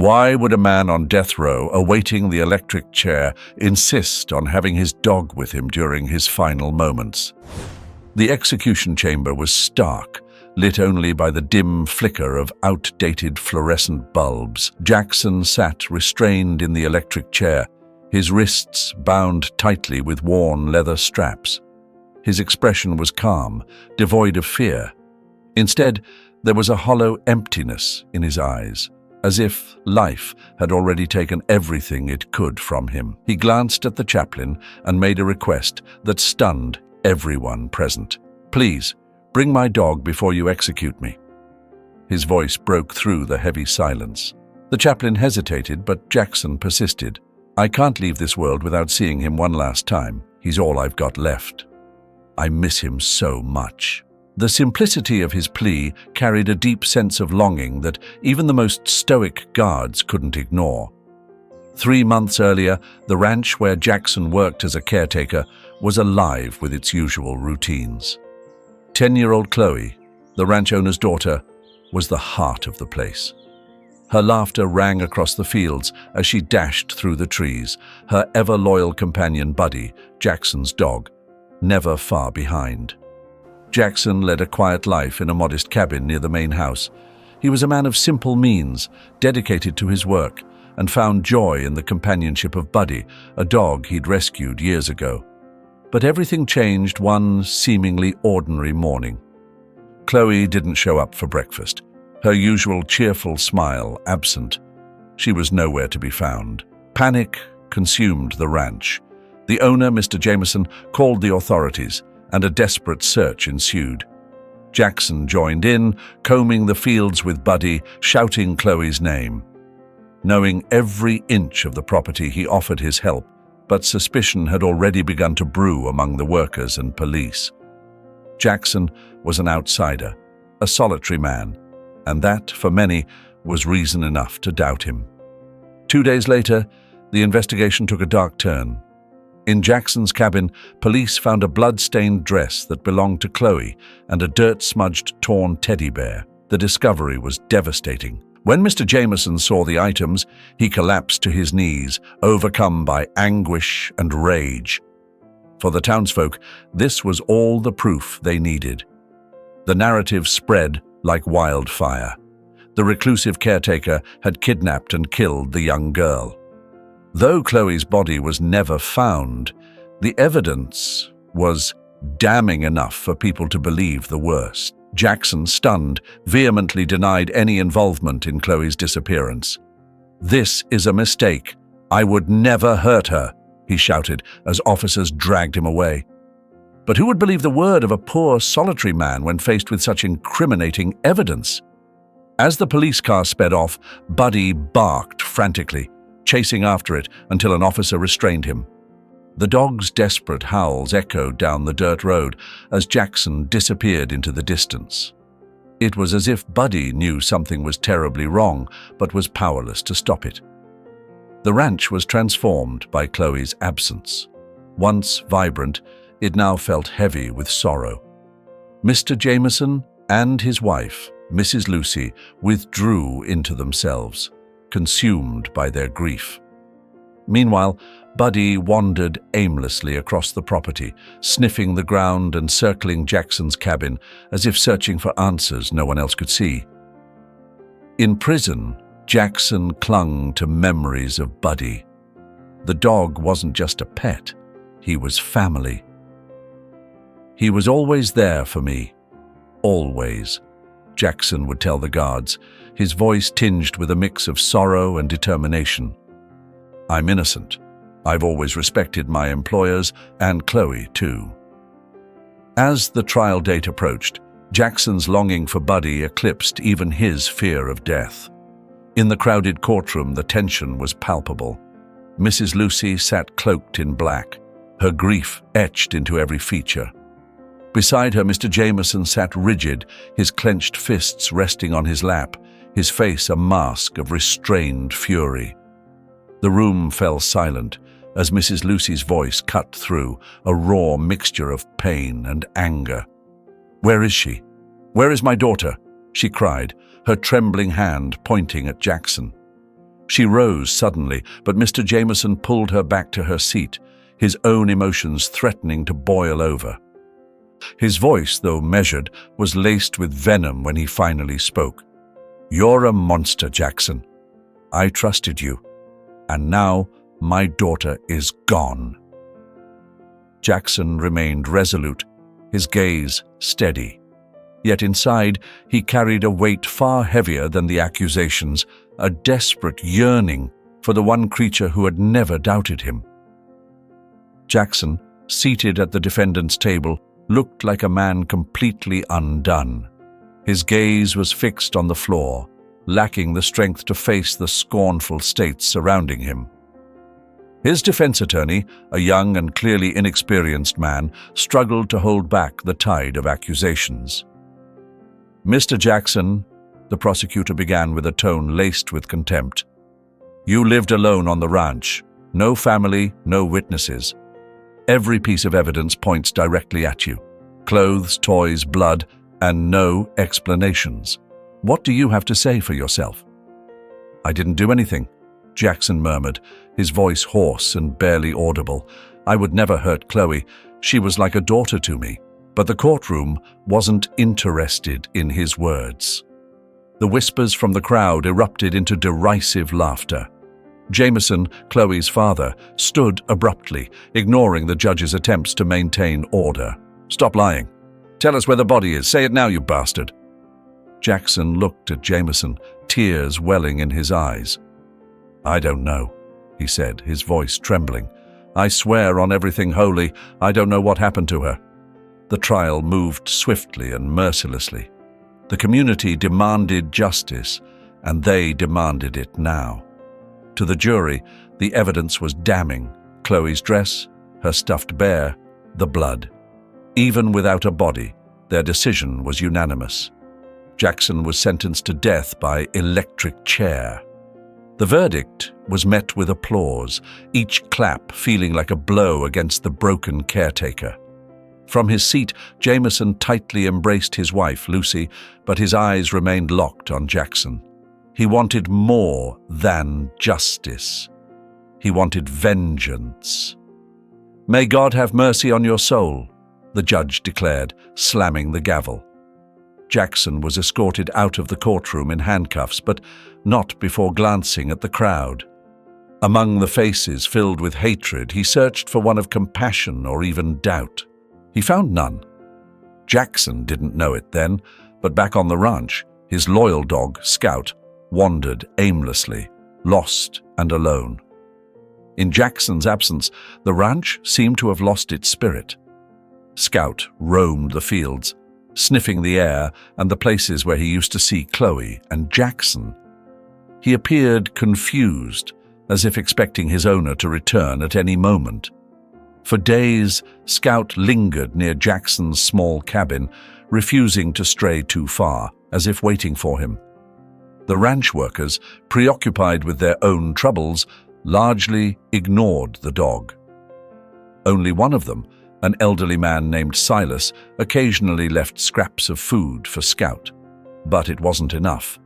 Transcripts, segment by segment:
Why would a man on death row awaiting the electric chair insist on having his dog with him during his final moments? The execution chamber was stark, lit only by the dim flicker of outdated fluorescent bulbs. Jackson sat restrained in the electric chair, his wrists bound tightly with worn leather straps. His expression was calm, devoid of fear. Instead, there was a hollow emptiness in his eyes, as if life had already taken everything it could from him. He glanced at the chaplain and made a request that stunned everyone present. "Please, bring my dog before you execute me." His voice broke through the heavy silence. The chaplain hesitated, but Jackson persisted. "I can't leave this world without seeing him one last time. He's all I've got left. I miss him so much." The simplicity of his plea carried a deep sense of longing that even the most stoic guards couldn't ignore. 3 months earlier, the ranch where Jackson worked as a caretaker was alive with its usual routines. 10-year-old Khloe, the ranch owner's daughter, was the heart of the place. Her laughter rang across the fields as she dashed through the trees, her ever-loyal companion Buddy, Jackson's dog, never far behind. Jackson led a quiet life in a modest cabin near the main house. He was a man of simple means, dedicated to his work, and found joy in the companionship of Buddy, a dog he'd rescued years ago. But everything changed one seemingly ordinary morning. Khloe didn't show up for breakfast, her usual cheerful smile absent. She was nowhere to be found. Panic consumed the ranch. The owner, Mr. Jameson, called the authorities, and a desperate search ensued. Jackson joined in, combing the fields with Buddy, shouting Khloe's name. Knowing every inch of the property, he offered his help, but suspicion had already begun to brew among the workers and police. Jackson was an outsider, a solitary man, and that, for many, was reason enough to doubt him. 2 days later, the investigation took a dark turn. In Jackson's cabin, police found a blood-stained dress that belonged to Khloe and a dirt-smudged torn teddy bear. The discovery was devastating. When Mr. Jameson saw the items, he collapsed to his knees, overcome by anguish and rage. For the townsfolk, this was all the proof they needed. The narrative spread like wildfire. The reclusive caretaker had kidnapped and killed the young girl. Though Khloe's body was never found, the evidence was damning enough for people to believe the worst. Jackson, stunned, vehemently denied any involvement in Khloe's disappearance. "This is a mistake. I would never hurt her," he shouted as officers dragged him away. But who would believe the word of a poor, solitary man when faced with such incriminating evidence? As the police car sped off, Buddy barked frantically, chasing after it until an officer restrained him. The dog's desperate howls echoed down the dirt road as Jackson disappeared into the distance. It was as if Buddy knew something was terribly wrong, but was powerless to stop it. The ranch was transformed by Khloe's absence. Once vibrant, it now felt heavy with sorrow. Mr. Jameson and his wife, Mrs. Lucy, withdrew into themselves, consumed by their grief. Meanwhile, Buddy wandered aimlessly across the property, sniffing the ground and circling Jackson's cabin as if searching for answers no one else could see. In prison, Jackson clung to memories of Buddy. The dog wasn't just a pet, he was family. "He was always there for me. Always," Jackson would tell the guards, his voice tinged with a mix of sorrow and determination. "I'm innocent. I've always respected my employers, and Khloe too." As the trial date approached, Jackson's longing for Buddy eclipsed even his fear of death. In the crowded courtroom, the tension was palpable. Mrs. Lucy sat cloaked in black, her grief etched into every feature. Beside her, Mr. Jameson sat rigid, his clenched fists resting on his lap, his face a mask of restrained fury. The room fell silent as Mrs. Lucy's voice cut through, a raw mixture of pain and anger. "Where is she? Where is my daughter?" she cried, her trembling hand pointing at Jackson. She rose suddenly, but Mr. Jameson pulled her back to her seat, his own emotions threatening to boil over. His voice, though measured, was laced with venom when he finally spoke. "You're a monster, Jackson. I trusted you, and now my daughter is gone." Jackson remained resolute, his gaze steady. Yet inside, he carried a weight far heavier than the accusations, a desperate yearning for the one creature who had never doubted him. Jackson, seated at the defendant's table, looked like a man completely undone. His gaze was fixed on the floor, lacking the strength to face the scornful states surrounding him. His defense attorney, a young and clearly inexperienced man, struggled to hold back the tide of accusations. "Mr. Jackson," the prosecutor began with a tone laced with contempt, "you lived alone on the ranch. No family, no witnesses. Every piece of evidence points directly at you. Clothes, toys, blood, and no explanations. What do you have to say for yourself?" "I didn't do anything," Jackson murmured, his voice hoarse and barely audible. "I would never hurt Khloe. She was like a daughter to me." But the courtroom wasn't interested in his words. The whispers from the crowd erupted into derisive laughter. Jameson, Khloe's father, stood abruptly, ignoring the judge's attempts to maintain order. "Stop lying. Tell us where the body is. Say it now, you bastard." Jackson looked at Jameson, tears welling in his eyes. "I don't know," he said, his voice trembling. "I swear on everything holy, I don't know what happened to her." The trial moved swiftly and mercilessly. The community demanded justice, and they demanded it now. To the jury, the evidence was damning. Khloe's dress, her stuffed bear, the blood. Even without a body, their decision was unanimous. Jackson was sentenced to death by electric chair. The verdict was met with applause, each clap feeling like a blow against the broken caretaker. From his seat, Jameson tightly embraced his wife, Lucy, but his eyes remained locked on Jackson. He wanted more than justice. He wanted vengeance. "May God have mercy on your soul," the judge declared, slamming the gavel. Jackson was escorted out of the courtroom in handcuffs, but not before glancing at the crowd. Among the faces filled with hatred, he searched for one of compassion or even doubt. He found none. Jackson didn't know it then, but back on the ranch, his loyal dog, Scout, wandered aimlessly, lost and alone. In Jackson's absence, the ranch seemed to have lost its spirit. Scout roamed the fields, sniffing the air and the places where he used to see Khloe and Jackson. He appeared confused, as if expecting his owner to return at any moment. For days, Scout lingered near Jackson's small cabin, refusing to stray too far, as if waiting for him. The ranch workers, preoccupied with their own troubles, largely ignored the dog. Only one of them, an elderly man named Silas, occasionally left scraps of food for Scout. But it wasn't enough.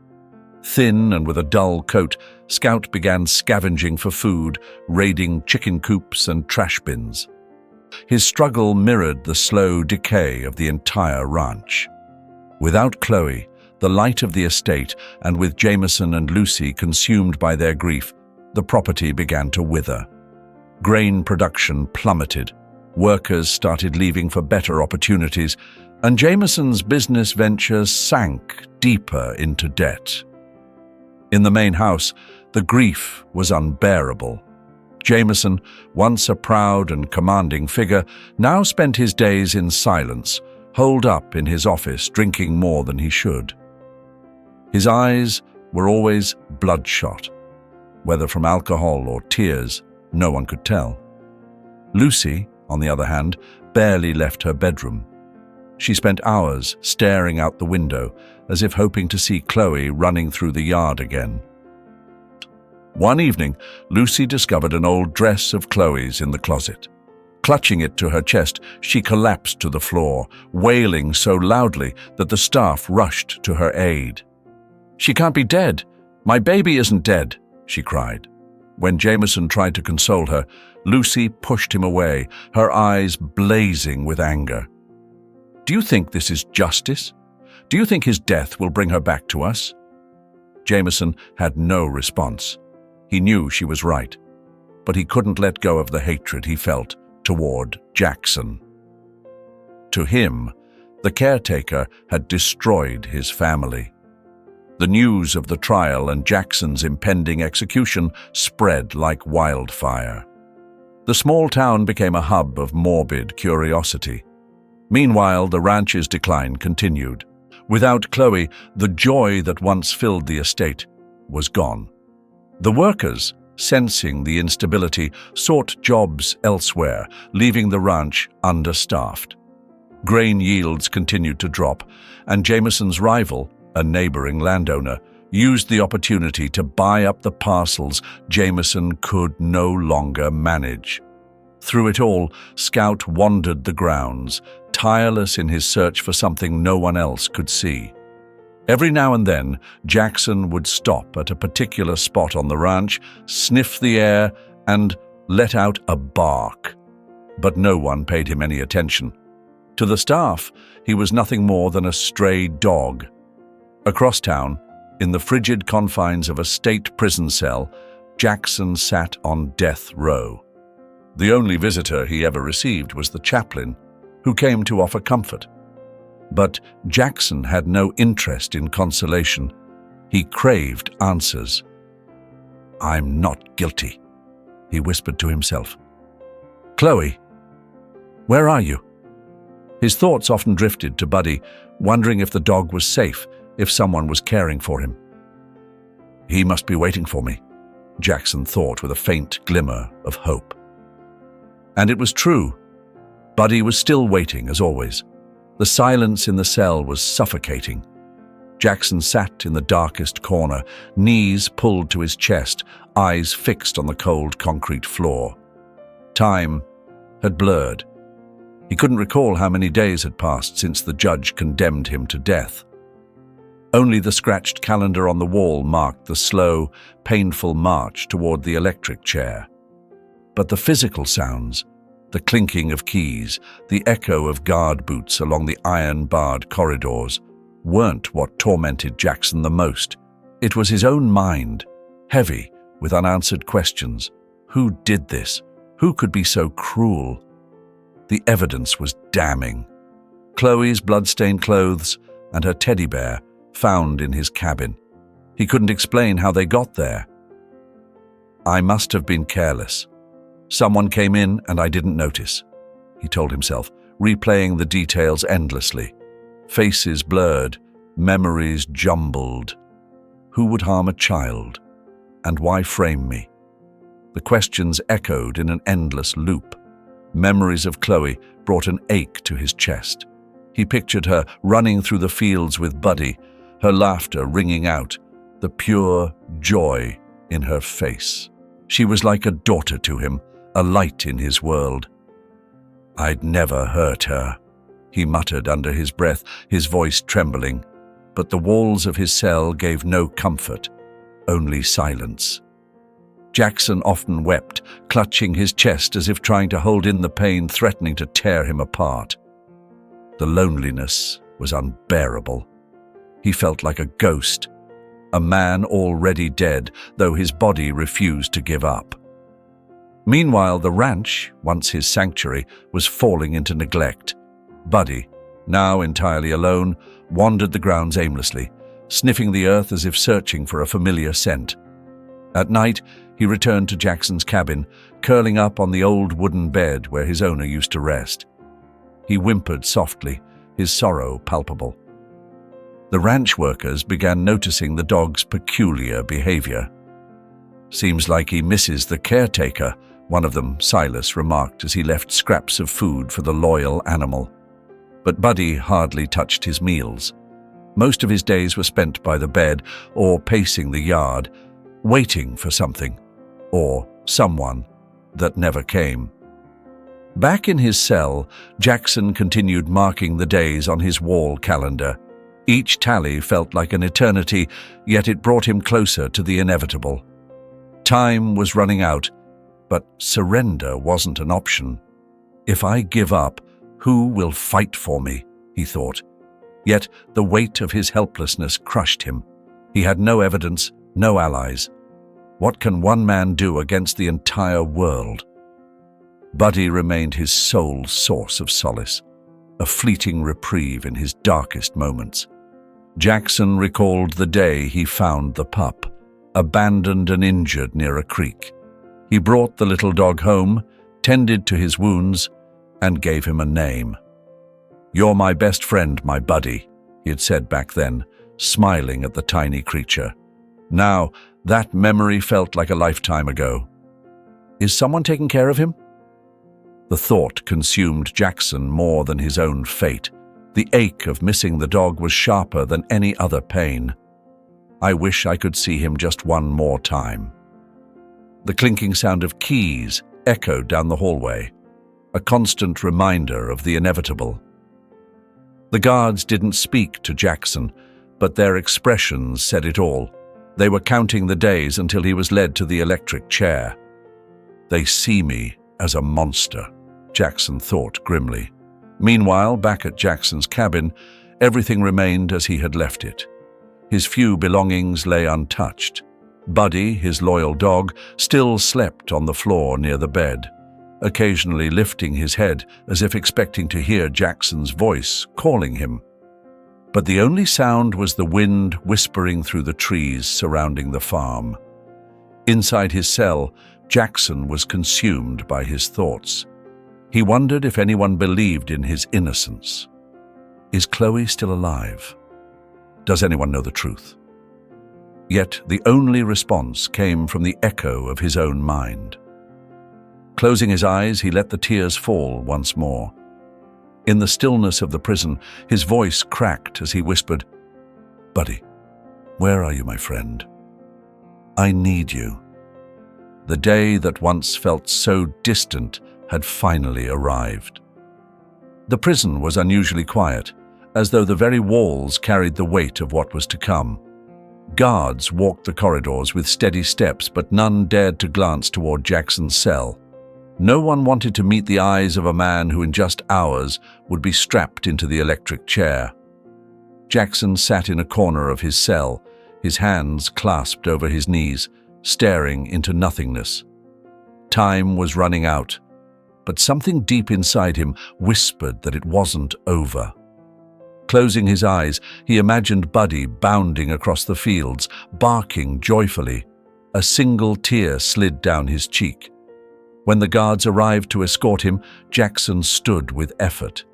Thin and with a dull coat, Scout began scavenging for food, raiding chicken coops and trash bins. His struggle mirrored the slow decay of the entire ranch. Without Khloe, the light of the estate, and with Jameson and Lucy consumed by their grief, the property began to wither. Grain production plummeted, workers started leaving for better opportunities, and Jameson's business ventures sank deeper into debt. In the main house, the grief was unbearable. Jameson, once a proud and commanding figure, now spent his days in silence, holed up in his office, drinking more than he should. His eyes were always bloodshot. Whether from alcohol or tears, no one could tell. Lucy, on the other hand, barely left her bedroom. She spent hours staring out the window, as if hoping to see Khloe running through the yard again. One evening, Lucy discovered an old dress of Khloe's in the closet. Clutching it to her chest, she collapsed to the floor, wailing so loudly that the staff rushed to her aid. "She can't be dead. My baby isn't dead," she cried. When Jameson tried to console her, Lucy pushed him away, her eyes blazing with anger. "Do you think this is justice? Do you think his death will bring her back to us?" Jameson had no response. He knew she was right, but he couldn't let go of the hatred he felt toward Jackson. To him, the caretaker had destroyed his family. The news of the trial and Jackson's impending execution spread like wildfire. The small town became a hub of morbid curiosity. Meanwhile, the ranch's decline continued. Without Khloe, the joy that once filled the estate was gone. The workers, sensing the instability, sought jobs elsewhere, leaving the ranch understaffed. Grain yields continued to drop, and Jameson's rival, a neighboring landowner, used the opportunity to buy up the parcels Jameson could no longer manage. Through it all, Scout wandered the grounds, tireless in his search for something no one else could see. Every now and then, Jackson would stop at a particular spot on the ranch, sniff the air, and let out a bark. But no one paid him any attention. To the staff, he was nothing more than a stray dog. Across town, in the frigid confines of a state prison cell, Jackson sat on death row. The only visitor he ever received was the chaplain, who came to offer comfort. But Jackson had no interest in consolation. He craved answers. "I'm not guilty," he whispered to himself. "Khloe, where are you?" His thoughts often drifted to Buddy, wondering if the dog was safe, if someone was caring for him. "He must be waiting for me," Jackson thought with a faint glimmer of hope. And it was true. Buddy was still waiting, as always. The silence in the cell was suffocating. Jackson sat in the darkest corner, knees pulled to his chest, eyes fixed on the cold concrete floor. Time had blurred. He couldn't recall how many days had passed since the judge condemned him to death. Only the scratched calendar on the wall marked the slow, painful march toward the electric chair. But the physical sounds, the clinking of keys, the echo of guard boots along the iron-barred corridors, weren't what tormented Jackson the most. It was his own mind, heavy with unanswered questions. Who did this? Who could be so cruel? The evidence was damning. Khloe's blood-stained clothes and her teddy bear found in his cabin. He couldn't explain how they got there. "I must have been careless. Someone came in and I didn't notice," he told himself, replaying the details endlessly. Faces blurred, memories jumbled. Who would harm a child? And why frame me? The questions echoed in an endless loop. Memories of Khloe brought an ache to his chest. He pictured her running through the fields with Buddy, her laughter ringing out, the pure joy in her face. She was like a daughter to him, a light in his world. "I'd never hurt her," he muttered under his breath, his voice trembling. But the walls of his cell gave no comfort, only silence. Jackson often wept, clutching his chest as if trying to hold in the pain threatening to tear him apart. The loneliness was unbearable. He felt like a ghost, a man already dead, though his body refused to give up. Meanwhile, the ranch, once his sanctuary, was falling into neglect. Buddy, now entirely alone, wandered the grounds aimlessly, sniffing the earth as if searching for a familiar scent. At night, he returned to Jackson's cabin, curling up on the old wooden bed where his owner used to rest. He whimpered softly, his sorrow palpable. The ranch workers began noticing the dog's peculiar behavior. "Seems like he misses the caretaker," one of them, Silas, remarked as he left scraps of food for the loyal animal. But Buddy hardly touched his meals. Most of his days were spent by the bed or pacing the yard, waiting for something, or someone that never came. Back in his cell, Jackson continued marking the days on his wall calendar. Each tally felt like an eternity, yet it brought him closer to the inevitable. Time was running out, but surrender wasn't an option. If I give up, who will fight for me? He thought. Yet the weight of his helplessness crushed him. He had no evidence, no allies. What can one man do against the entire world? Buddy remained his sole source of solace, a fleeting reprieve in his darkest moments. Jackson recalled the day he found the pup, abandoned and injured near a creek. He brought the little dog home, tended to his wounds, and gave him a name. "You're my best friend, my buddy," he had said back then, smiling at the tiny creature. Now, that memory felt like a lifetime ago. Is someone taking care of him? The thought consumed Jackson more than his own fate. The ache of missing the dog was sharper than any other pain. I wish I could see him just one more time. The clinking sound of keys echoed down the hallway, a constant reminder of the inevitable. The guards didn't speak to Jackson, but their expressions said it all. They were counting the days until he was led to the electric chair. They see me as a monster, Jackson thought grimly. Meanwhile, back at Jackson's cabin, everything remained as he had left it. His few belongings lay untouched. Buddy, his loyal dog, still slept on the floor near the bed, occasionally lifting his head as if expecting to hear Jackson's voice calling him. But the only sound was the wind whispering through the trees surrounding the farm. Inside his cell, Jackson was consumed by his thoughts. He wondered if anyone believed in his innocence. Is Khloe still alive? Does anyone know the truth? Yet the only response came from the echo of his own mind. Closing his eyes, he let the tears fall once more. In the stillness of the prison, his voice cracked as he whispered, "Buddy, where are you, my friend? I need you." The day that once felt so distant had finally arrived. The prison was unusually quiet, as though the very walls carried the weight of what was to come. Guards walked the corridors with steady steps, but none dared to glance toward Jackson's cell. No one wanted to meet the eyes of a man who in just hours would be strapped into the electric chair. Jackson sat in a corner of his cell, his hands clasped over his knees, staring into nothingness. Time was running out, but something deep inside him whispered that it wasn't over. Closing his eyes, he imagined Buddy bounding across the fields, barking joyfully. A single tear slid down his cheek. When the guards arrived to escort him, Jackson stood with effort.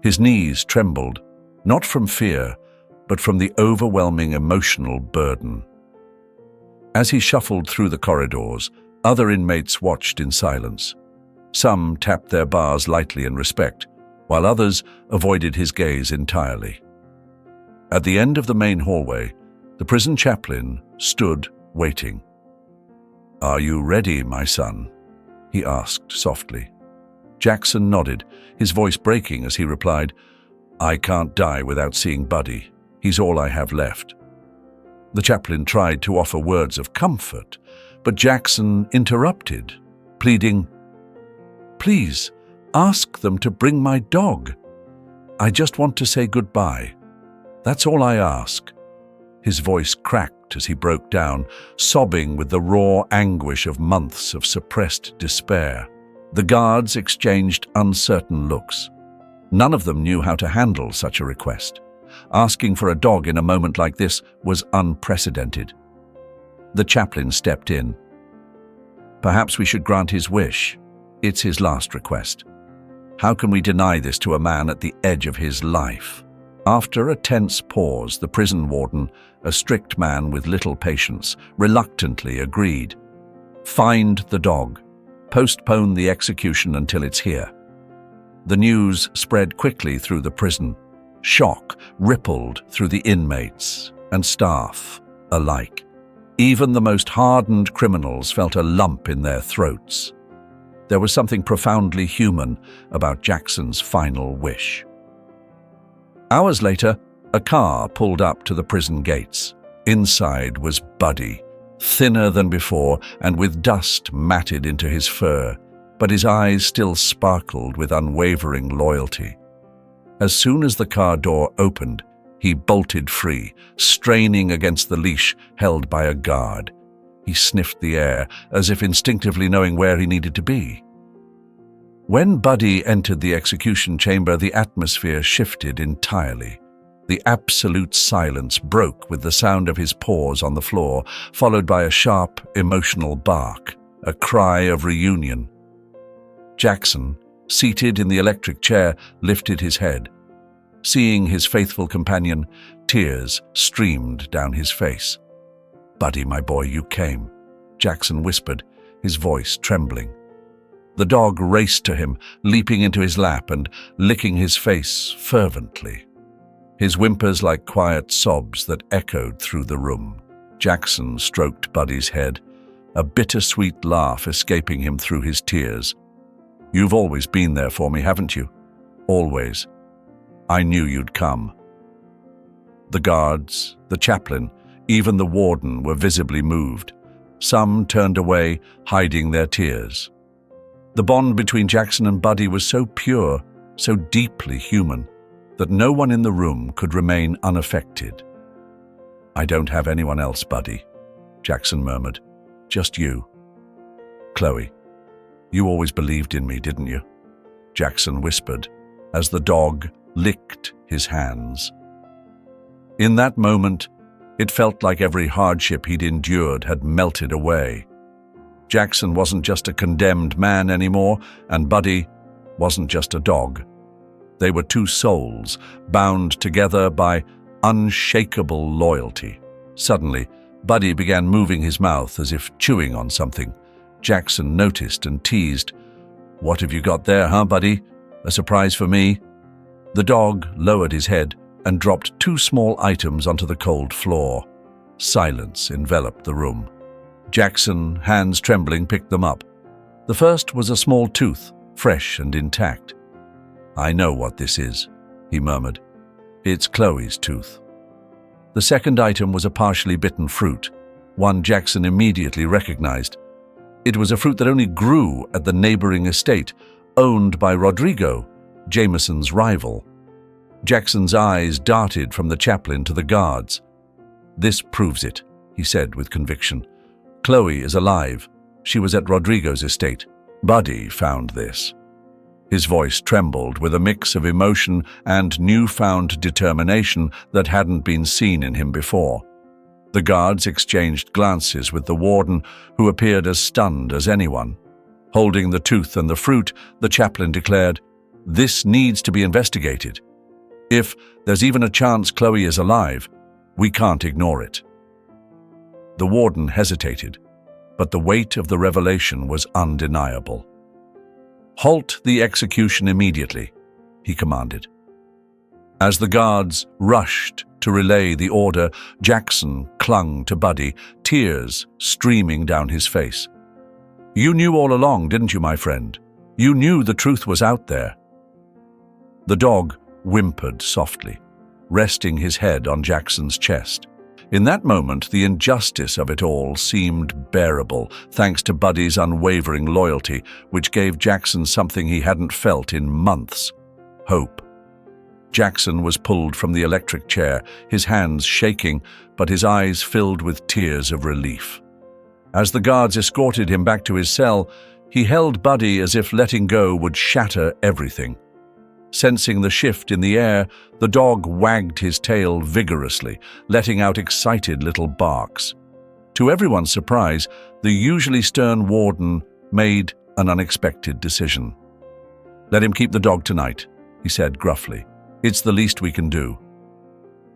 His knees trembled, not from fear, but from the overwhelming emotional burden. As he shuffled through the corridors, other inmates watched in silence. Some tapped their bars lightly in respect, while others avoided his gaze entirely. At the end of the main hallway, the prison chaplain stood waiting. "Are you ready, my son?" he asked softly. Jackson nodded, his voice breaking as he replied, "I can't die without seeing Buddy. He's all I have left." The chaplain tried to offer words of comfort, but Jackson interrupted, pleading, "Please, ask them to bring my dog. I just want to say goodbye. That's all I ask." His voice cracked as he broke down, sobbing with the raw anguish of months of suppressed despair. The guards exchanged uncertain looks. None of them knew how to handle such a request. Asking for a dog in a moment like this was unprecedented. The chaplain stepped in. "Perhaps we should grant his wish. It's his last request. How can we deny this to a man at the edge of his life?" After a tense pause, the prison warden, a strict man with little patience, reluctantly agreed. "Find the dog. Postpone the execution until it's here." The news spread quickly through the prison. Shock rippled through the inmates and staff alike. Even the most hardened criminals felt a lump in their throats. There was something profoundly human about Jackson's final wish. Hours later, a car pulled up to the prison gates. Inside was Buddy, thinner than before and with dust matted into his fur, but his eyes still sparkled with unwavering loyalty. As soon as the car door opened, he bolted free, straining against the leash held by a guard. He sniffed the air, as if instinctively knowing where he needed to be. When Buddy entered the execution chamber, the atmosphere shifted entirely. The absolute silence broke with the sound of his paws on the floor, followed by a sharp, emotional bark, a cry of reunion. Jackson, seated in the electric chair, lifted his head. Seeing his faithful companion, tears streamed down his face. "Buddy, my boy, you came," Jackson whispered, his voice trembling. The dog raced to him, leaping into his lap and licking his face fervently. His whimpers like quiet sobs that echoed through the room. Jackson stroked Buddy's head, a bittersweet laugh escaping him through his tears. "You've always been there for me, haven't you? Always. I knew you'd come." The guards, the chaplain, even the warden were visibly moved. Some turned away, hiding their tears. The bond between Jackson and Buddy was so pure, so deeply human, that no one in the room could remain unaffected. "I don't have anyone else, Buddy," Jackson murmured. "Just you." "Khloe, you always believed in me, didn't you?" Jackson whispered, as the dog licked his hands. In that moment, it felt like every hardship he'd endured had melted away. Jackson wasn't just a condemned man anymore, and Buddy wasn't just a dog. They were two souls, bound together by unshakable loyalty. Suddenly, Buddy began moving his mouth as if chewing on something. Jackson noticed and teased. "What have you got there, huh, Buddy? A surprise for me?" The dog lowered his head and dropped two small items onto the cold floor. Silence enveloped the room. Jackson, hands trembling, picked them up. The first was a small tooth, fresh and intact. "I know what this is," he murmured. "It's Khloe's tooth." The second item was a partially bitten fruit, one Jackson immediately recognized. It was a fruit that only grew at the neighboring estate, owned by Rodrigo, Jameson's rival. Jackson's eyes darted from the chaplain to the guards. "This proves it," he said with conviction. "Khloe is alive. She was at Rodrigo's estate. Buddy found this." His voice trembled with a mix of emotion and newfound determination that hadn't been seen in him before. The guards exchanged glances with the warden, who appeared as stunned as anyone. Holding the tooth and the fruit, the chaplain declared, "This needs to be investigated. If there's even a chance Khloe is alive, we can't ignore it." The warden hesitated, but the weight of the revelation was undeniable. "Halt the execution immediately," he commanded. As the guards rushed to relay the order, Jackson clung to Buddy, tears streaming down his face. "You knew all along, didn't you, my friend? You knew the truth was out there." The dog whimpered softly, resting his head on Jackson's chest. In that moment, the injustice of it all seemed bearable, thanks to Buddy's unwavering loyalty, which gave Jackson something he hadn't felt in months: hope. Jackson was pulled from the electric chair, his hands shaking, but his eyes filled with tears of relief. As the guards escorted him back to his cell, he held Buddy as if letting go would shatter everything. Sensing the shift in the air, the dog wagged his tail vigorously, letting out excited little barks. To everyone's surprise, the usually stern warden made an unexpected decision. "Let him keep the dog tonight," he said gruffly. "It's the least we can do."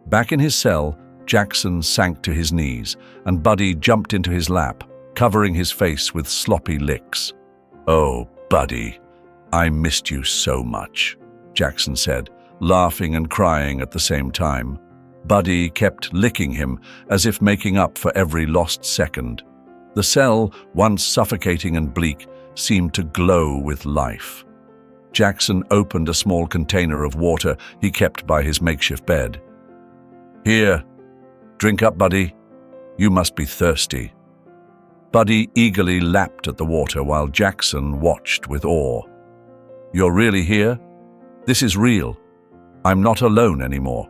Back in his cell, Jackson sank to his knees, and Buddy jumped into his lap, covering his face with sloppy licks. "Oh, Buddy, I missed you so much," Jackson said, laughing and crying at the same time. Buddy kept licking him, as if making up for every lost second. The cell, once suffocating and bleak, seemed to glow with life. Jackson opened a small container of water he kept by his makeshift bed. "Here, drink up, Buddy. You must be thirsty." Buddy eagerly lapped at the water while Jackson watched with awe. "You're really here? This is real. I'm not alone anymore."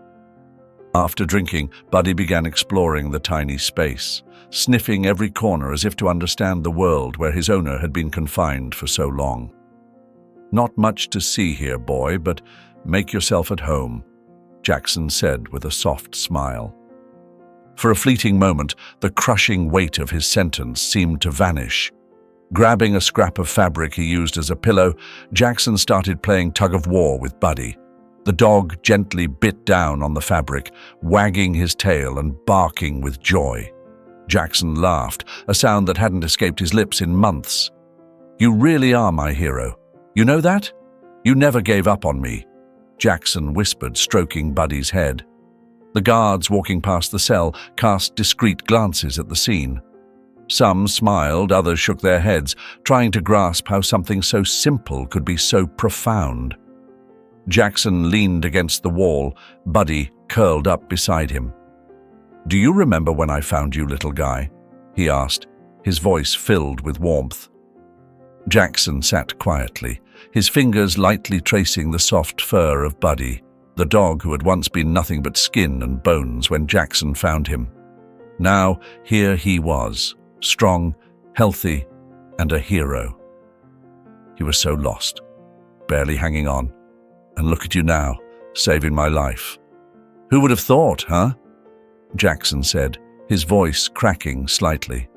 After drinking, Buddy began exploring the tiny space, sniffing every corner as if to understand the world where his owner had been confined for so long. "Not much to see here, boy, but make yourself at home," Jackson said with a soft smile. For a fleeting moment, the crushing weight of his sentence seemed to vanish. Grabbing a scrap of fabric he used as a pillow, Jackson started playing tug-of-war with Buddy. The dog gently bit down on the fabric, wagging his tail and barking with joy. Jackson laughed, a sound that hadn't escaped his lips in months. "You really are my hero. You know that? You never gave up on me," Jackson whispered, stroking Buddy's head. The guards walking past the cell cast discreet glances at the scene. Some smiled, others shook their heads, trying to grasp how something so simple could be so profound. Jackson leaned against the wall, Buddy curled up beside him. "Do you remember when I found you, little guy?" he asked, his voice filled with warmth. Jackson sat quietly, his fingers lightly tracing the soft fur of Buddy, the dog who had once been nothing but skin and bones when Jackson found him. Now, here he was, strong, healthy, and a hero. He was so lost, barely hanging on. And look at you now, saving my life. "Who would have thought, huh?" Jackson said, his voice cracking slightly.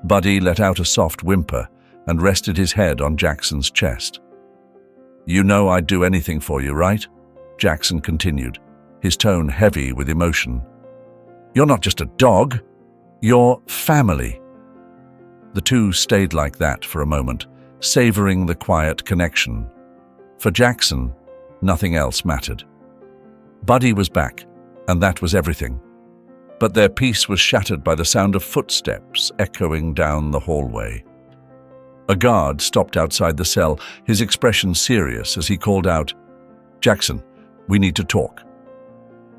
Buddy let out a soft whimper and rested his head on Jackson's chest. "You know I'd do anything for you, right?" Jackson continued, his tone heavy with emotion. "You're not just a dog, you're family." The two stayed like that for a moment, savoring the quiet connection. For Jackson, nothing else mattered. Buddy was back, and that was everything. But their peace was shattered by the sound of footsteps echoing down the hallway. A guard stopped outside the cell, his expression serious as he called out, "Jackson, we need to talk."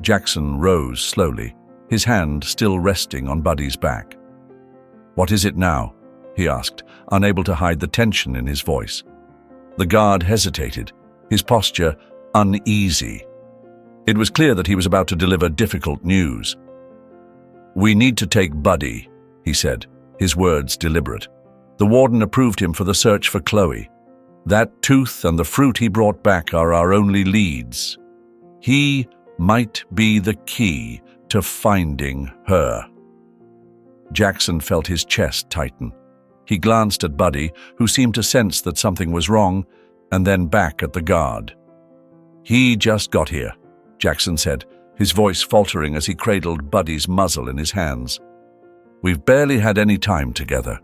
Jackson rose slowly, his hand still resting on Buddy's back. "What is it now?" he asked, unable to hide the tension in his voice. The guard hesitated, his posture uneasy. It was clear that he was about to deliver difficult news. "We need to take Buddy," he said, his words deliberate. "The warden approved him for the search for Khloe. That tooth and the fruit he brought back are our only leads. He might be the key to finding her." Jackson felt his chest tighten. He glanced at Buddy, who seemed to sense that something was wrong, and then back at the guard. "He just got here," Jackson said, his voice faltering as he cradled Buddy's muzzle in his hands. "We've barely had any time together."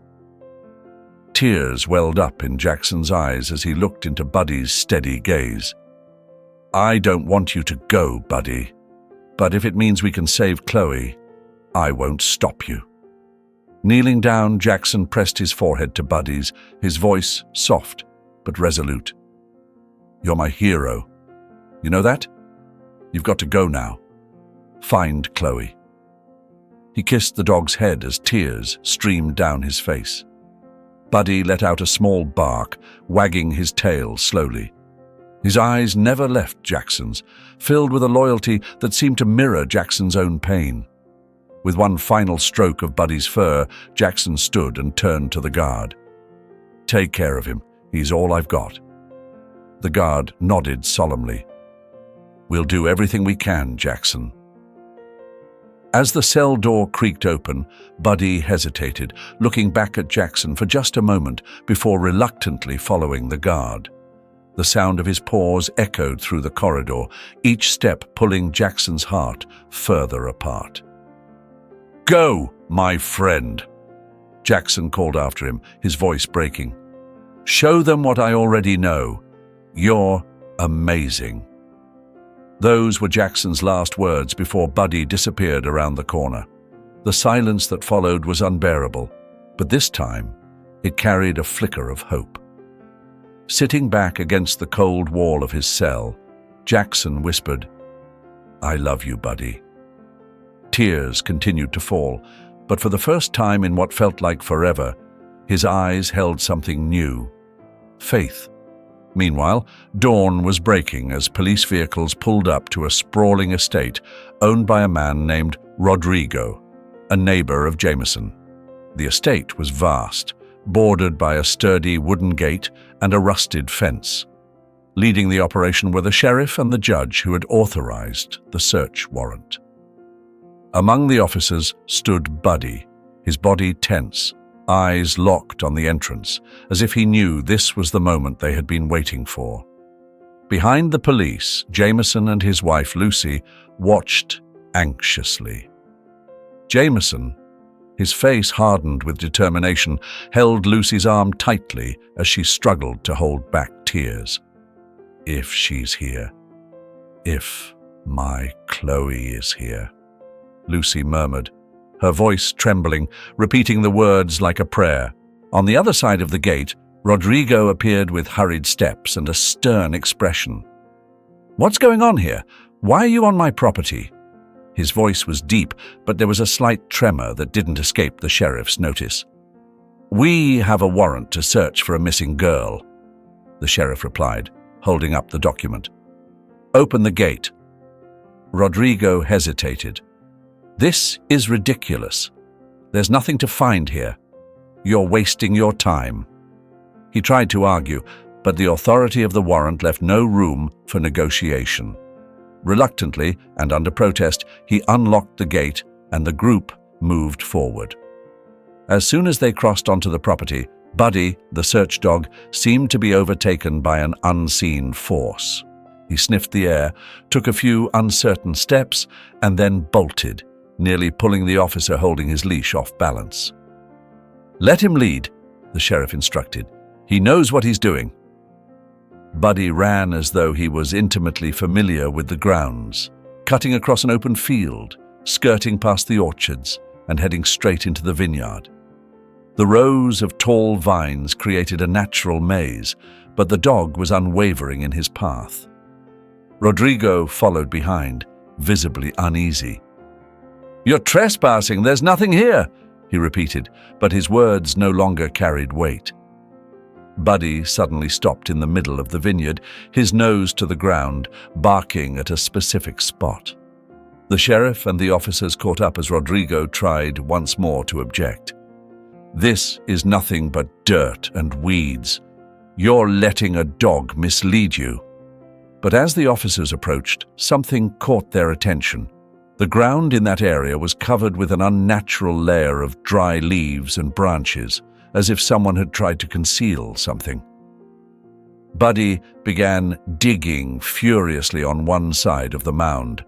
Tears welled up in Jackson's eyes as he looked into Buddy's steady gaze. "I don't want you to go, Buddy, but if it means we can save Khloe, I won't stop you." Kneeling down, Jackson pressed his forehead to Buddy's, his voice soft but resolute. "You're my hero. You know that? You've got to go now. Find Khloe." He kissed the dog's head as tears streamed down his face. Buddy let out a small bark, wagging his tail slowly. His eyes never left Jackson's, filled with a loyalty that seemed to mirror Jackson's own pain. With one final stroke of Buddy's fur, Jackson stood and turned to the guard. "Take care of him. He's all I've got." The guard nodded solemnly. "We'll do everything we can, Jackson." As the cell door creaked open, Buddy hesitated, looking back at Jackson for just a moment before reluctantly following the guard. The sound of his paws echoed through the corridor, each step pulling Jackson's heart further apart. "Go, my friend," Jackson called after him, his voice breaking. "Show them what I already know. You're amazing." Those were Jackson's last words before Buddy disappeared around the corner. The silence that followed was unbearable, but this time it carried a flicker of hope. Sitting back against the cold wall of his cell, Jackson whispered, "I love you, Buddy." Tears continued to fall, but for the first time in what felt like forever, his eyes held something new: faith. Meanwhile, dawn was breaking as police vehicles pulled up to a sprawling estate owned by a man named Rodrigo, a neighbor of Jameson. The estate was vast, bordered by a sturdy wooden gate and a rusted fence. Leading the operation were the sheriff and the judge who had authorized the search warrant. Among the officers stood Buddy, his body tense, eyes locked on the entrance, as if he knew this was the moment they had been waiting for. Behind the police, Jameson and his wife Lucy watched anxiously. Jameson, his face hardened with determination, held Lucy's arm tightly as she struggled to hold back tears. If she's here. If my Khloe is here, Lucy murmured, her voice trembling, repeating the words like a prayer. On the other side of the gate, Rodrigo appeared with hurried steps and a stern expression. "What's going on here? Why are you on my property?" His voice was deep, but there was a slight tremor that didn't escape the sheriff's notice. "We have a warrant to search for a missing girl," the sheriff replied, holding up the document. "Open the gate." Rodrigo hesitated. "This is ridiculous. There's nothing to find here. You're wasting your time." He tried to argue, but the authority of the warrant left no room for negotiation. Reluctantly, and under protest, he unlocked the gate and the group moved forward. As soon as they crossed onto the property, Buddy, the search dog, seemed to be overtaken by an unseen force. He sniffed the air, took a few uncertain steps, and then bolted, nearly pulling the officer holding his leash off balance. "Let him lead," the sheriff instructed. "He knows what he's doing." Buddy ran as though he was intimately familiar with the grounds, cutting across an open field, skirting past the orchards, and heading straight into the vineyard. The rows of tall vines created a natural maze, but the dog was unwavering in his path. Rodrigo followed behind, visibly uneasy. "You're trespassing, there's nothing here," he repeated, but his words no longer carried weight. Buddy suddenly stopped in the middle of the vineyard, his nose to the ground, barking at a specific spot. The sheriff and the officers caught up as Rodrigo tried once more to object. "This is nothing but dirt and weeds. You're letting a dog mislead you." But as the officers approached, something caught their attention. The ground in that area was covered with an unnatural layer of dry leaves and branches, as if someone had tried to conceal something. Buddy began digging furiously on one side of the mound.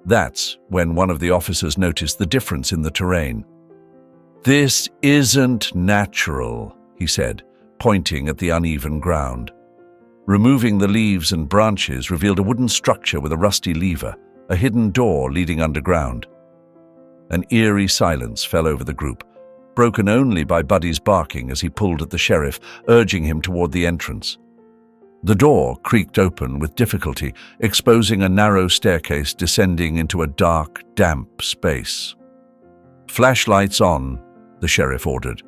That's when one of the officers noticed the difference in the terrain. "This isn't natural," he said, pointing at the uneven ground. Removing the leaves and branches revealed a wooden structure with a rusty lever, a hidden door leading underground. An eerie silence fell over the group, broken only by Buddy's barking as he pulled at the sheriff, urging him toward the entrance. The door creaked open with difficulty, exposing a narrow staircase descending into a dark, damp space. "Flashlights on," the sheriff ordered.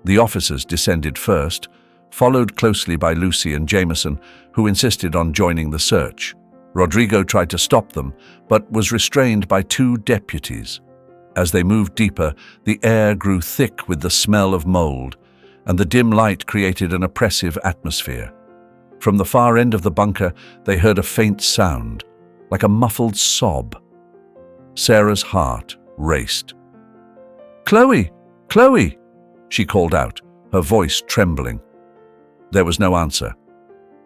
The officers descended first, followed closely by Lucy and Jameson, who insisted on joining the search. Rodrigo tried to stop them, but was restrained by two deputies. As they moved deeper, the air grew thick with the smell of mold, and the dim light created an oppressive atmosphere. From the far end of the bunker, they heard a faint sound, like a muffled sob. Sarah's heart raced. "Khloe! Khloe!" she called out, her voice trembling. There was no answer.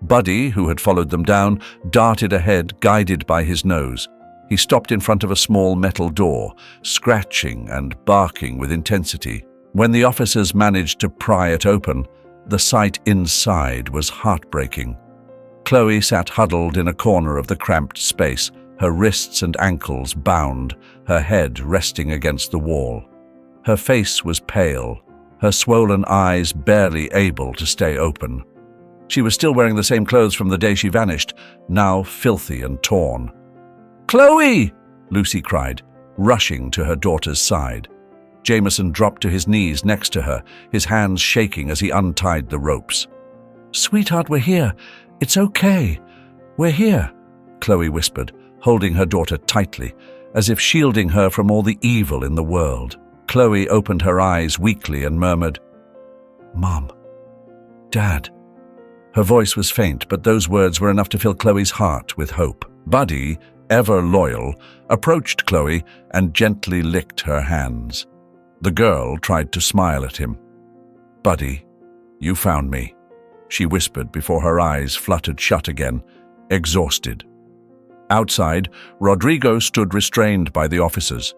Buddy, who had followed them down, darted ahead, guided by his nose. He stopped in front of a small metal door, scratching and barking with intensity. When the officers managed to pry it open, the sight inside was heartbreaking. Khloe sat huddled in a corner of the cramped space, her wrists and ankles bound, her head resting against the wall. Her face was pale, her swollen eyes barely able to stay open. She was still wearing the same clothes from the day she vanished, now filthy and torn. "Khloe!" Lucy cried, rushing to her daughter's side. Jameson dropped to his knees next to her, his hands shaking as he untied the ropes. "Sweetheart, we're here. It's okay. We're here," Khloe whispered, holding her daughter tightly, as if shielding her from all the evil in the world. Khloe opened her eyes weakly and murmured, "Mom, Dad." Her voice was faint, but those words were enough to fill Khloe's heart with hope. Buddy, ever loyal, approached Khloe and gently licked her hands. The girl tried to smile at him. "Buddy, you found me," she whispered before her eyes fluttered shut again, exhausted. Outside, Rodrigo stood restrained by the officers.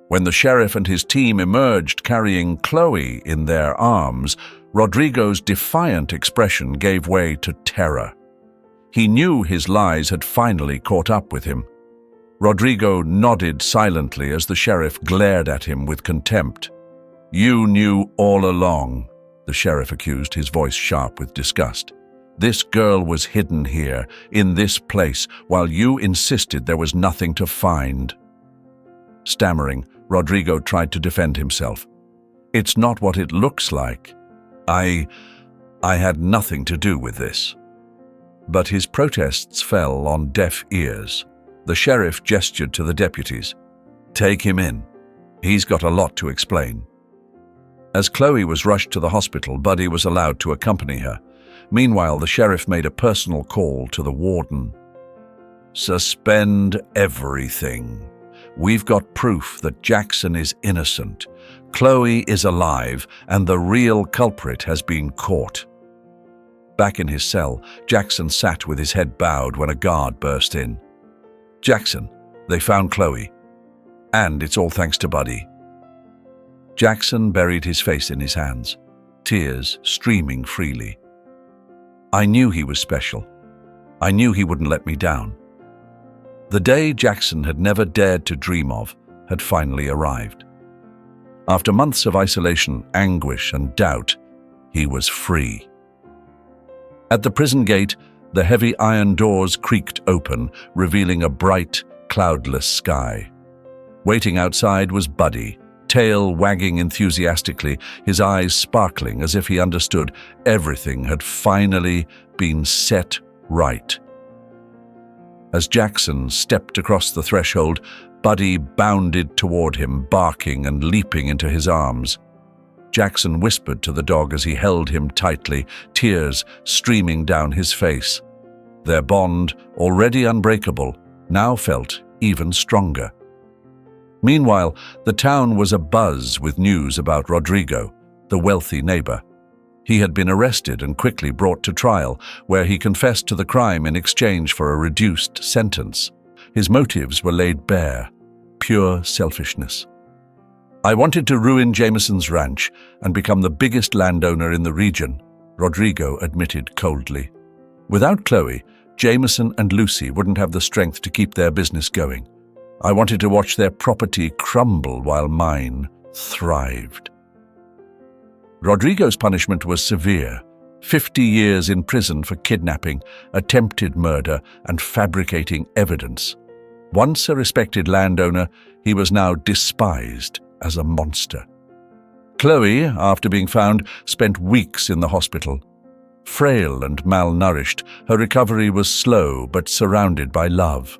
When the sheriff and his team emerged carrying Khloe in their arms, Rodrigo's defiant expression gave way to terror. He knew his lies had finally caught up with him. Rodrigo nodded silently as the sheriff glared at him with contempt. "You knew all along," the sheriff accused, his voice sharp with disgust. "This girl was hidden here, in this place, while you insisted there was nothing to find." Stammering, Rodrigo tried to defend himself. "It's not what it looks like. I had nothing to do with this." But his protests fell on deaf ears. The sheriff gestured to the deputies. "Take him in. He's got a lot to explain." As Khloe was rushed to the hospital, Buddy was allowed to accompany her. Meanwhile, the sheriff made a personal call to the warden. "Suspend everything. We've got proof that Jackson is innocent. Khloe is alive, and the real culprit has been caught." Back in his cell, Jackson sat with his head bowed when a guard burst in. "Jackson, they found Khloe. And it's all thanks to Buddy." Jackson buried his face in his hands, tears streaming freely. "I knew he was special. I knew he wouldn't let me down." The day Jackson had never dared to dream of had finally arrived. After months of isolation, anguish, and doubt, he was free. At the prison gate, the heavy iron doors creaked open, revealing a bright, cloudless sky. Waiting outside was Buddy, tail wagging enthusiastically, his eyes sparkling as if he understood everything had finally been set right. As Jackson stepped across the threshold, Buddy bounded toward him, barking and leaping into his arms. Jackson whispered to the dog as he held him tightly, tears streaming down his face. Their bond, already unbreakable, now felt even stronger. Meanwhile, the town was abuzz with news about Rodrigo, the wealthy neighbor. He had been arrested and quickly brought to trial, where he confessed to the crime in exchange for a reduced sentence. His motives were laid bare, pure selfishness. "I wanted to ruin Jameson's ranch and become the biggest landowner in the region," Rodrigo admitted coldly. "Without Khloe, Jameson and Lucy wouldn't have the strength to keep their business going. I wanted to watch their property crumble while mine thrived." Rodrigo's punishment was severe: 50 years in prison for kidnapping, attempted murder, and fabricating evidence. Once a respected landowner, he was now despised as a monster. Khloe, after being found, spent weeks in the hospital. Frail and malnourished, her recovery was slow but surrounded by love.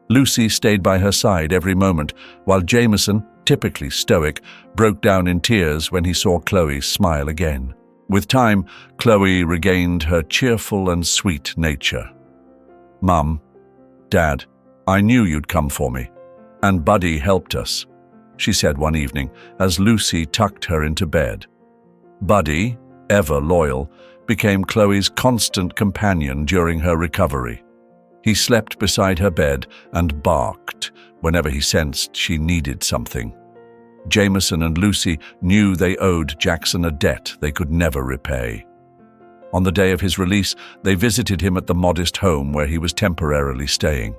Lucy stayed by her side every moment, while Jameson, typically stoic, broke down in tears when he saw Khloe smile again. With time, Khloe regained her cheerful and sweet nature. "Mum, Dad, I knew you'd come for me, and Buddy helped us," she said one evening as Lucy tucked her into bed. Buddy, ever loyal, became Khloe's constant companion during her recovery. He slept beside her bed and barked whenever he sensed she needed something. Jameson and Lucy knew they owed Jackson a debt they could never repay. On the day of his release, they visited him at the modest home where he was temporarily staying.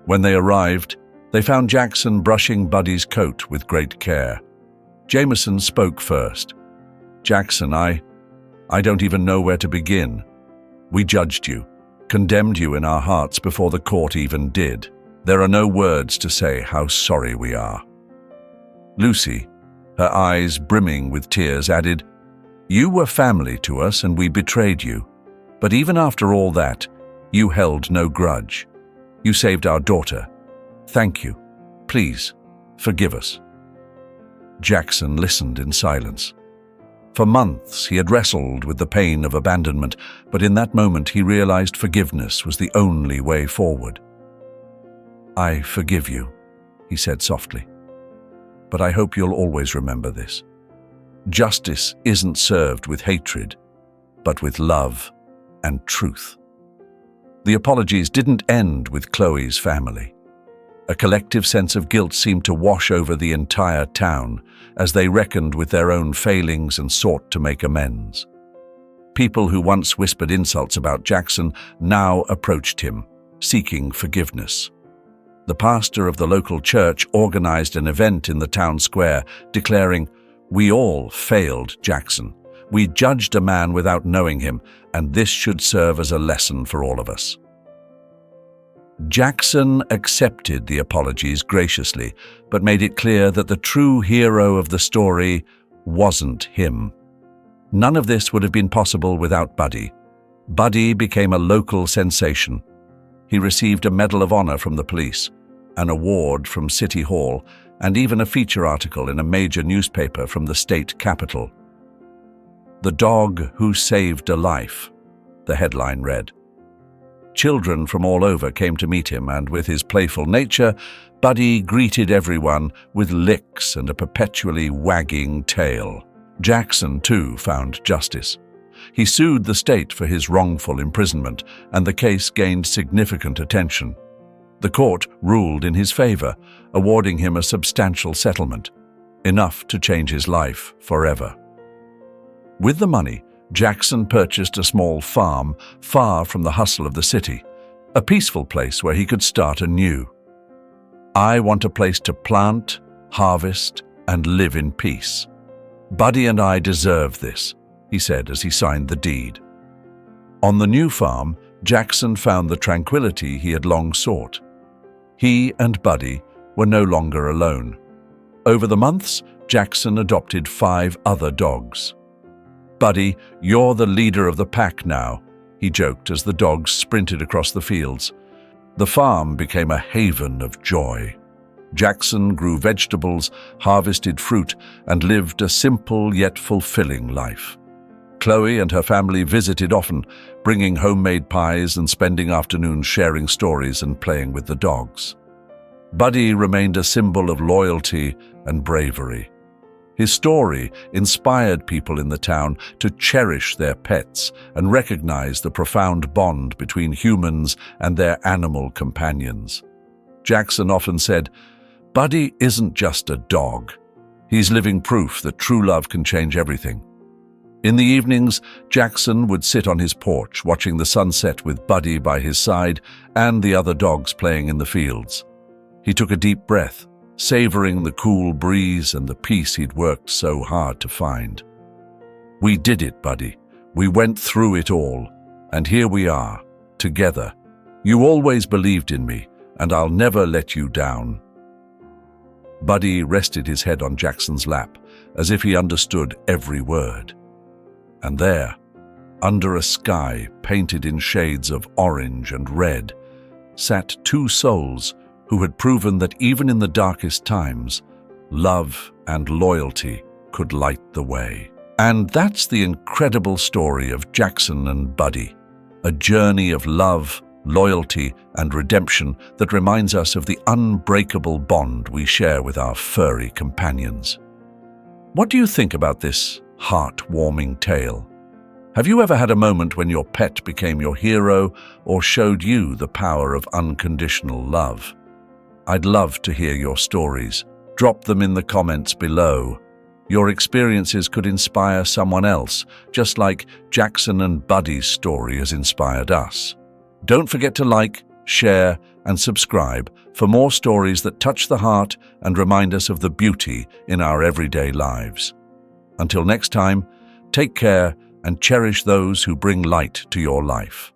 When they arrived, they found Jackson brushing Buddy's coat with great care. Jameson spoke first. "Jackson, I don't even know where to begin. We judged you, condemned you in our hearts before the court even did. There are no words to say how sorry we are." Lucy, Her eyes brimming with tears added, "You were family to us and we betrayed you. But even after all that, you held no grudge. You saved our daughter. Thank you. Please, forgive us." Jackson listened in silence. For months, he had wrestled with the pain of abandonment, but in that moment he realized forgiveness was the only way forward. "I forgive you," he said softly. "But I hope you'll always remember this. Justice isn't served with hatred, but with love and truth." The apologies didn't end with Khloe's family. A collective sense of guilt seemed to wash over the entire town as they reckoned with their own failings and sought to make amends. People who once whispered insults about Jackson now approached him, seeking forgiveness. The pastor of the local church organized an event in the town square, declaring, "We all failed Jackson. We judged a man without knowing him, and this should serve as a lesson for all of us." Jackson accepted the apologies graciously, but made it clear that the true hero of the story wasn't him. None of this would have been possible without Buddy. Buddy became a local sensation. He received a Medal of Honor from the police, an award from City Hall, and even a feature article in a major newspaper from the state capital. "The dog who saved a life," the headline read. Children from all over came to meet him, and with his playful nature, Buddy greeted everyone with licks and a perpetually wagging tail. Jackson, too, found justice. He sued the state for his wrongful imprisonment, and the case gained significant attention. The court ruled in his favor, awarding him a substantial settlement, enough to change his life forever. With the money, Jackson purchased a small farm far from the hustle of the city, a peaceful place where he could start anew. "I want a place to plant, harvest, and live in peace. Buddy and I deserve this," he said as he signed the deed. On the new farm, Jackson found the tranquility he had long sought. He and Buddy were no longer alone. Over the months, Jackson adopted 5 other dogs. "Buddy, you're the leader of the pack now," he joked as the dogs sprinted across the fields. The farm became a haven of joy. Jackson grew vegetables, harvested fruit, and lived a simple yet fulfilling life. Khloe and her family visited often, bringing homemade pies and spending afternoons sharing stories and playing with the dogs. Buddy remained a symbol of loyalty and bravery. His story inspired people in the town to cherish their pets and recognize the profound bond between humans and their animal companions. Jackson often said, "Buddy isn't just a dog. He's living proof that true love can change everything." In the evenings, Jackson would sit on his porch watching the sunset with Buddy by his side and the other dogs playing in the fields. He took a deep breath, savoring the cool breeze and the peace he'd worked so hard to find. "We did it, Buddy. We went through it all. And here we are, together. You always believed in me, and I'll never let you down." Buddy rested his head on Jackson's lap, as if he understood every word. And there, under a sky painted in shades of orange and red, sat 2 souls who had proven that even in the darkest times, love and loyalty could light the way. And that's the incredible story of Jackson and Buddy, a journey of love, loyalty, and redemption that reminds us of the unbreakable bond we share with our furry companions. What do you think about this heart-warming tale? Have you ever had a moment when your pet became your hero or showed you the power of unconditional love? I'd love to hear your stories. Drop them in the comments below. Your experiences could inspire someone else, just like Jackson and Buddy's story has inspired us. Don't forget to like, share, and subscribe for more stories that touch the heart and remind us of the beauty in our everyday lives. Until next time, take care and cherish those who bring light to your life.